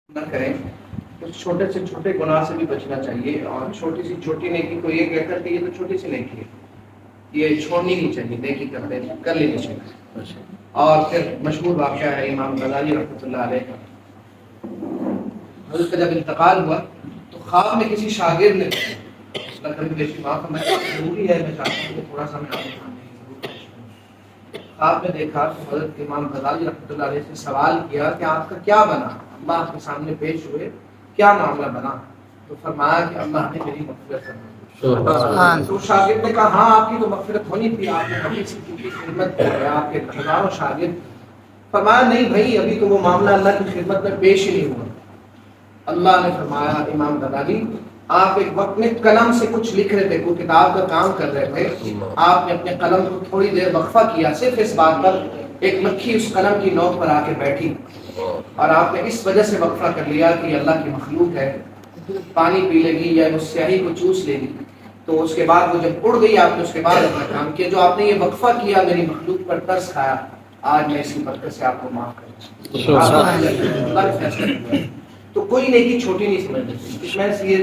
نہ کریں، اس چھوٹے سے چھوٹے گناہ سے بھی بچنا چاہیے، اور چھوٹی سی چھوٹی نیکی کو یہ کہہ کر کہ یہ تو چھوٹی سی نیکی ہے، یہ چھوڑنی نہیں چاہیے، نیکی کر لینی چاہیے۔ اور پھر مشہور واقعہ ہے امام غزالی رحمۃ اللہ علیہ کا، حضرت کا جب انتقال ہوا تو خواب میں کسی شاگرد نے ضروری ہے، میں چاہتا ہوں کہ تھوڑا سا میں آپ کو خواب میں دیکھا تو حضرت امام غزالی رحمۃ اللہ علیہ سے سوال کیا کہ آپ کا کیا بنا، اللہ کے سامنے پیش ہوئے کیا معاملہ بنا؟ تو فرمایا کہ اللہ نے میری مغفرت فرمائی۔ تو شاگرد نے کہا ہاں آپ کی تو مغفرت ہونی تھی، آپ نے کبھی سے کی خدمت کی ہے، آپ کے ہزاروں شاگرد۔ فرمایا نہیں بھائی، ابھی تو وہ معاملہ اللہ کی خدمت میں پیش ہی نہیں ہوا۔ اللہ نے فرمایا امام غزالی آپ ایک وقت میں قلم سے کچھ لکھ رہے تھے، کوئی کتاب کا کام کر رہے تھے، آپ نے اپنے قلم کو تھوڑی دیر وقفہ کیا صرف اس بات پر، ایک مکھی اس قلم کی نوک پر آ کے بیٹھی، اور آپ نے اس وجہ سے وقفہ کر لیا کہ اللہ کی مخلوق ہے، پانی پی لے گی یا اس سیاہی کو چوس لے گی، تو اس کے بعد وہ جب اڑ گئی آپ نے اس کے بعد اپنا کام کیا، جو آپ نے یہ وقفہ کیا میری مخلوق پر ترس کھایا، آج میں اسی برکت سے آپ کو معاف کروں۔ تو کوئی نیکی چھوٹی نہیں سمجھنی، اس میں سے یہ